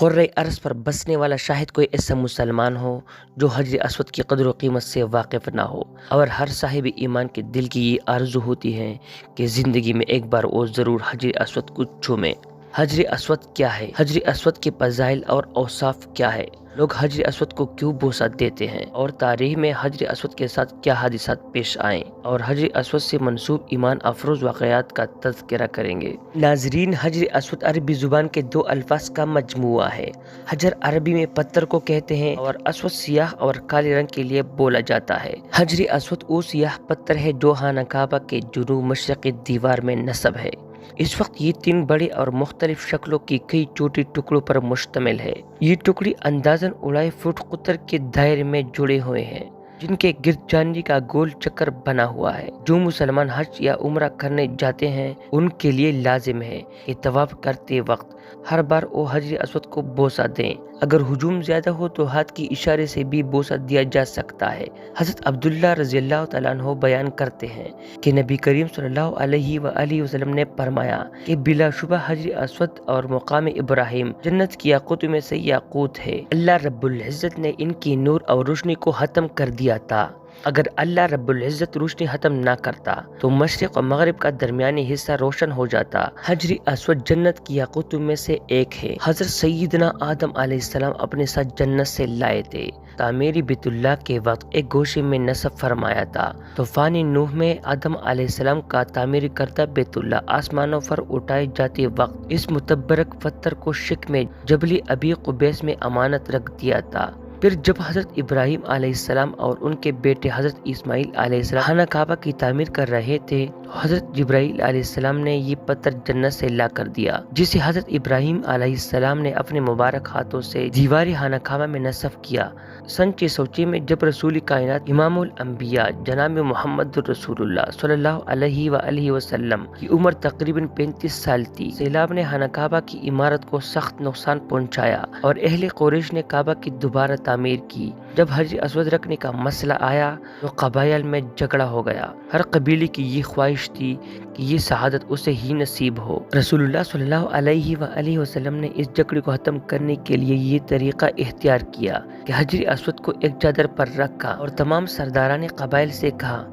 قرۂ ارض پر بسنے والا شاہد کوئی ایسا مسلمان ہو جو حجر اسود کی قدر و قیمت سے واقف نہ ہو، اور ہر صاحب ایمان کے دل کی یہ آرزو ہوتی ہے کہ زندگی میں ایک بار وہ ضرور حجر اسود کو چھومے۔ حجر اسود کیا ہے؟ حجر اسود کے فضائل اور اوصاف کیا ہے؟ لوگ حجر اسود کو کیوں بوسہ دیتے ہیں، اور تاریخ میں حجر اسود کے ساتھ کیا حادثات پیش آئیں، اور حجر اسود سے منسوب ایمان افروز واقعات کا تذکرہ کریں گے۔ ناظرین، حجر اسود عربی زبان کے دو الفاظ کا مجموعہ ہے۔ حجر عربی میں پتھر کو کہتے ہیں اور اسود سیاہ اور کالے رنگ کے لیے بولا جاتا ہے۔ حجر اسود وہ سیاہ پتھر ہے جو خانہ کعبہ کے جنوب مشرقی دیوار میں نصب ہے۔ اس وقت یہ 3 بڑے اور مختلف شکلوں کی کئی چھوٹی ٹکڑوں پر مشتمل ہے۔ یہ ٹکڑے اندازاً 2.5 فٹ قطر کے دائرے میں جڑے ہوئے ہیں، جن کے گرد چاندی کا گول چکر بنا ہوا ہے۔ جو مسلمان حج یا عمرہ کرنے جاتے ہیں ان کے لیے لازم ہے کہ طواف کرتے وقت ہر بار وہ حجر اسود کو بوسہ دیں۔ اگر ہجوم زیادہ ہو تو ہاتھ کی اشارے سے بھی بوسہ دیا جا سکتا ہے۔ حضرت عبداللہ رضی اللہ تعالیٰ عنہ بیان کرتے ہیں کہ نبی کریم صلی اللہ علیہ وآلہ وسلم نے فرمایا کہ بلا شبہ حجر اسود اور مقام ابراہیم جنت کی یاقوت میں سے یاقوت ہے۔ اللہ رب العزت نے ان کی نور اور روشنی کو ختم کر دیا تھا۔ اگر اللہ رب العزت روشنی ختم نہ کرتا تو مشرق اور مغرب کا درمیانی حصہ روشن ہو جاتا۔ حجر اسود جنت کی یاقوتوں میں سے ایک ہے۔ حضرت سیدنا آدم علیہ السلام اپنے ساتھ جنت سے لائے تھے۔ تعمیر بیت اللہ کے وقت ایک گوشے میں نصب فرمایا تھا۔ طوفان نوح میں آدم علیہ السلام کا تعمیر کردہ بیت اللہ آسمانوں پر اٹھائے جاتے وقت اس متبرک پتھر کو شک میں جبل ابی قبیس میں امانت رکھ دیا تھا۔ پھر جب حضرت ابراہیم علیہ السلام اور ان کے بیٹے حضرت اسماعیل علیہ السلام خانہ کعبہ کی تعمیر کر رہے تھے تو حضرت جبرائیل علیہ السلام نے یہ پتھر جنت سے لا کر دیا، جسے حضرت ابراہیم علیہ السلام نے اپنے مبارک ہاتھوں سے دیوار خانہ کعبہ میں نصب کیا۔ سن 606 میں جب رسول کائنات امام الانبیاء جناب محمد رسول اللہ صلی اللہ علیہ وآلہ وسلم کی عمر تقریباً 35 سال تھی، سیلاب نے خانہ کعبہ کی عمارت کو سخت نقصان پہنچایا اور اہل قریش نے کعبہ کی دوبارہ تعمیر کی۔ جب حجر اسود رکھنے کا مسئلہ آیا تو قبائل میں جھگڑا ہو گیا۔ ہر قبیلے کی یہ خواہش تھی کہ یہ شہادت اسے ہی نصیب ہو۔ رسول اللہ صلی اللہ علیہ وآلہ وسلم نے اس جھگڑے کو ختم کرنے کے لیے یہ طریقہ اختیار کیا کہ حجر اسود کو ایک چادر پر رکھا اور تمام سرداران قبائل سے کہا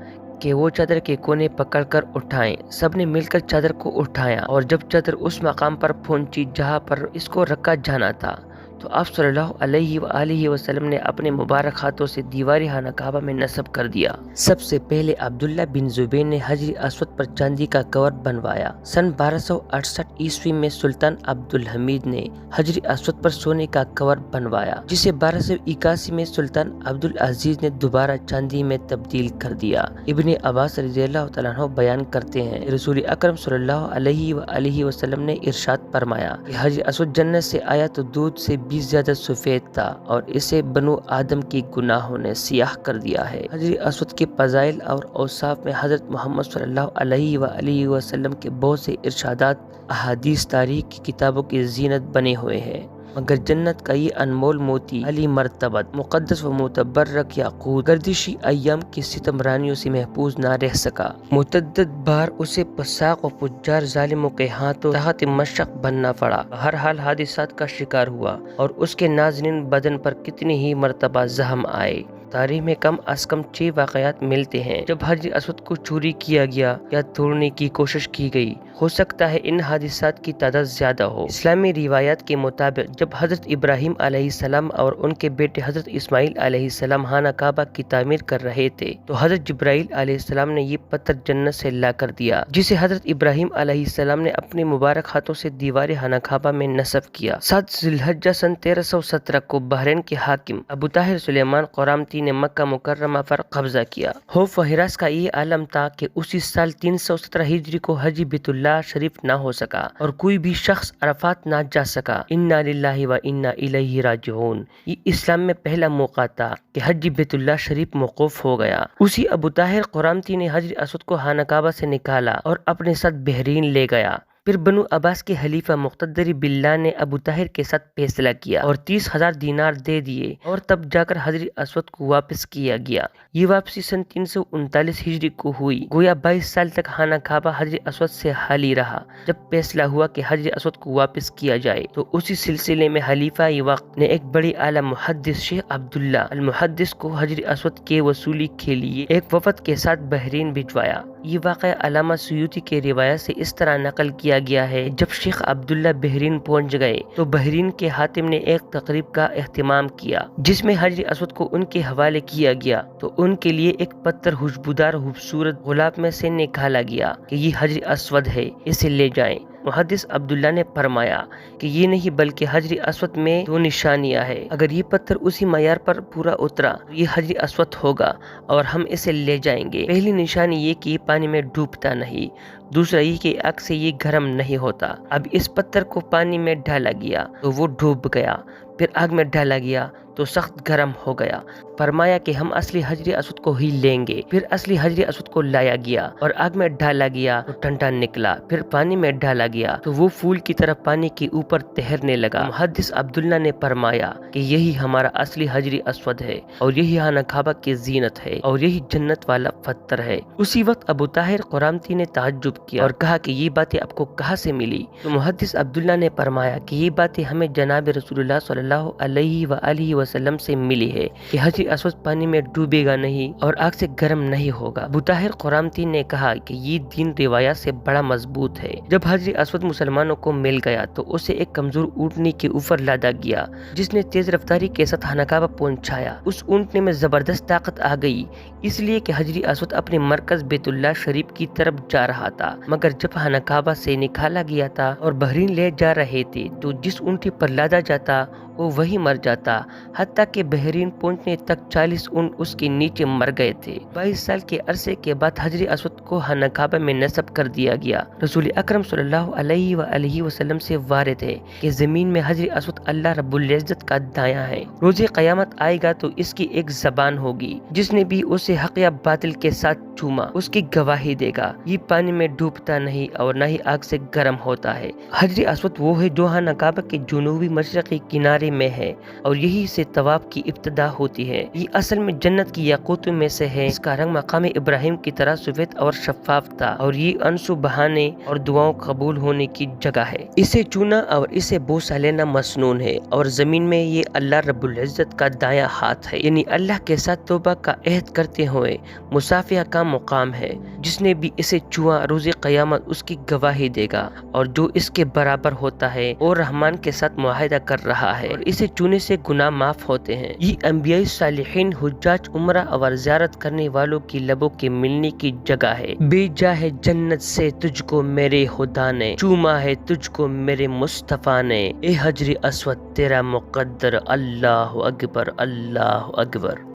کہ وہ چادر کے کونے پکڑ کر اٹھائیں۔ سب نے مل کر چادر کو اٹھایا اور جب چادر اس مقام پر پہنچی جہاں پر اس کو رکھا جانا تھا تو آپ صلی اللہ علیہ وآلہ وسلم نے اپنے مبارک ہاتھوں سے دیوار خانہ کعبہ میں نصب کر دیا۔ سب سے پہلے عبداللہ بن زبیر نے حجر اسود پر چاندی کا کور بنوایا۔ سن 1268 عیسوی میں سلطان عبد الحمید نے حجر اسود پر سونے کا کور بنوایا، جسے 1281 میں سلطان عبد العزیز نے دوبارہ چاندی میں تبدیل کر دیا۔ ابن عباس رضی اللہ تعالیٰ عنہ بیان کرتے ہیں کہ رسول اکرم صلی اللہ علیہ وآلہ وسلم نے ارشاد فرمایا کہ حجر اسود جنت سے آیا تو دودھ سے بھی زیادہ سفید تھا اور اسے بنو آدم کی گناہوں نے سیاہ کر دیا ہے۔ حجر اسود کے فضائل اور اوصاف میں حضرت محمد صلی اللہ علیہ وآلہ وسلم کے بہت سے ارشادات احادیث تاریخ کی کتابوں کی زینت بنے ہوئے ہیں، مگر جنت کا یہ انمول موتی علی مرتبت مقدس و متبرک یاقوت گردشی ایام کی ستم رانیوں سے محفوظ نہ رہ سکا۔ متعدد بار اسے فساق و فجار ظالموں کے ہاتھوں تحت مشق بننا پڑا، ہر حال حادثات کا شکار ہوا اور اس کے نازنین بدن پر کتنی ہی مرتبہ زخم آئے۔ تاریخ میں کم از کم 6 واقعات ملتے ہیں جب حجر اسود کو چوری کیا گیا یا توڑنے کی کوشش کی گئی۔ ہو سکتا ہے ان حادثات کی تعداد زیادہ ہو۔ اسلامی روایات کے مطابق جب حضرت ابراہیم علیہ السلام اور ان کے بیٹے حضرت اسماعیل علیہ السلام خانہ کعبہ کی تعمیر کر رہے تھے تو حضرت جبرائیل علیہ السلام نے یہ پتھر جنت سے لا کر دیا، جسے حضرت ابراہیم علیہ السلام نے اپنے مبارک ہاتھوں سے دیوار خانہ کعبہ میں نصب کیا۔ 7 ذی الحجہ سن 1317 کو بحرین کے حاکم ابو طاہر سلیمان قرامتی نے مکہ مکرمہ پر قبضہ کیا۔ خوف و ہراس کا یہ عالم تھا کہ اسی سال 317 ہجری کو حج بیت اللہ شریف نہ ہو سکا اور کوئی بھی شخص عرفات نہ جا سکا۔ انا للہ و انا الیہ راجعون، یہ اسلام میں پہلا موقع تھا کہ حج بیت اللہ شریف موقوف ہو گیا۔ اسی ابو طاہر قرامتی نے حجر اسود کو خانہ کعبہ سے نکالا اور اپنے ساتھ بحرین لے گیا۔ پھر بنو عباس کے حلیفہ مقتدر باللہ نے ابو طاہر کے ساتھ فیصلہ کیا اور 30,000 دینار دے دیے اور تب جا کر حجر اسود کو واپس کیا گیا۔ یہ واپسی سن 339 ہجری کو ہوئی۔ گویا 22 سال تک خانہ کعبہ حجر اسود سے خالی رہا۔ جب فیصلہ ہوا کہ حجر اسود کو واپس کیا جائے تو اسی سلسلے میں خلیفہ وقت نے ایک بڑی اعلیٰ محدث شیخ عبداللہ المحدث کو حجر اسود کے وصولی کے لیے ایک وفد کے ساتھ بحرین بھجوایا۔ یہ واقعہ علامہ سیوطی کے روایت سے اس طرح نقل کیا گیا ہے: جب شیخ عبداللہ بحرین پہنچ گئے تو بحرین کے حاتم نے ایک تقریب کا اہتمام کیا جس میں حجر اسود کو ان کے حوالے کیا گیا، تو ان کے لیے ایک پتھر خوشبودار خوبصورت غلاف میں سے نکالا گیا کہ یہ حجر اسود ہے، اسے لے جائیں۔ محدث عبداللہ نے فرمایا کہ یہ نہیں بلکہ حجر اسود میں 2 نشانیاں ہیں، اگر یہ پتھر اسی معیار پر پورا اترا تو یہ حجر اسود ہوگا اور ہم اسے لے جائیں گے۔ پہلی نشانی یہ کہ یہ پانی میں ڈوبتا نہیں، دوسرا یہ کہ آگ سے یہ گرم نہیں ہوتا۔ اب اس پتھر کو پانی میں ڈالا گیا تو وہ ڈوب گیا، پھر آگ میں ڈالا گیا تو سخت گرم ہو گیا۔ فرمایا کہ ہم اصلی حجر اسود کو ہی لیں گے۔ پھر اصلی حجر اسود کو لایا گیا اور آگ میں ڈالا گیا تو ٹھنڈا نکلا، پھر پانی میں ڈالا گیا تو وہ پھول کی طرح پانی کے اوپر تیرنے لگا۔ محدث عبداللہ نے فرمایا کہ یہی ہمارا اصلی حجر اسود ہے اور یہی خانہ کعبہ کی زینت ہے اور یہی جنت والا پتھر ہے۔ اسی وقت ابو طاہر قرامتی نے تعجب کیا اور کہا کہ یہ باتیں آپ کو کہاں سے ملی؟ تو محدث عبداللہ نے فرمایا کہ یہ باتیں ہمیں جناب رسول اللہ صلی اللہ علیہ وآلہ وسلم سے ملی ہے کہ حجر اسود پانی میں ڈوبے گا نہیں اور آگ سے گرم نہیں ہوگا۔ ابو طاہر قرامتی نے کہا کہ یہ دین روایات سے بڑا مضبوط ہے۔ جب حجر اسود مسلمانوں کو مل گیا تو اسے ایک کمزور اونٹنی کے اوپر لادا گیا جس نے تیز رفتاری کے ساتھ خانہ کعبہ پہنچایا۔ اس اونٹنی میں زبردست طاقت آ گئی، اس لیے کہ حجر اسود اپنے مرکز بیت اللہ شریف کی طرف جا رہا تھا، مگر جب خانہ کعبہ سے نکالا گیا تھا اور بحرین لے جا رہے تھے تو جس اونٹی پر لادا جاتا وہ وہی مر جاتا، حتیٰ کہ بحرین پہنچنے تک 40 اونٹ اس کے نیچے مر گئے تھے۔ 22 سال کے عرصے کے بعد حجر اسود کو خانہ کعبہ میں نصب کر دیا گیا۔ رسول اکرم صلی اللہ علیہ وآلہ وسلم سے وارد ہے کہ زمین میں حجر اسود اللہ رب العزت کا دایاں ہے۔ روز قیامت آئے گا تو اس کی ایک زبان ہوگی، جس نے بھی اسے حق یا باطل کے ساتھ چوما اس کی گواہی دے گا۔ یہ پانی میں ڈوبتا نہیں اور نہ ہی آگ سے گرم ہوتا ہے۔ حجر اسود وہ ہے جو خانہ کعبہ کے جنوبی مشرقی کنارے میں ہے اور یہی سے طواف کی ابتدا ہوتی ہے۔ یہ اصل میں جنت کی یاقوتوں میں سے ہے۔ اس کا رنگ مقام ابراہیم کی طرح سفید اور شفاف تھا اور یہ انسو بہانے اور دعاؤں قبول ہونے کی جگہ ہے۔ اسے چونا اور اسے بوسہ لینا مسنون ہے اور زمین میں یہ اللہ رب العزت کا دایاں ہاتھ ہے، یعنی اللہ کے ساتھ توبہ کا عہد کرتے ہوئے مصافحہ کا مقام ہے۔ جس نے بھی اسے چھوا روز قیامت اس کی گواہی دے گا اور جو اس کے برابر ہوتا ہے اور رحمان کے ساتھ معاہدہ کر رہا ہے اور اسے چونے سے گناہ معاف ہوتے ہیں۔ یہ انبیاء صالحین، حجاج، عمرہ اور زیارت کرنے والوں کی لبوں کے ملنے کی جگہ ہے۔ بھیجا ہے جنت سے تجھ کو میرے خدا نے، چوما ہے تجھ کو میرے مصطفیٰ نے، اے حجر اسود تیرا مقدر، اللہ اکبر اللہ اکبر۔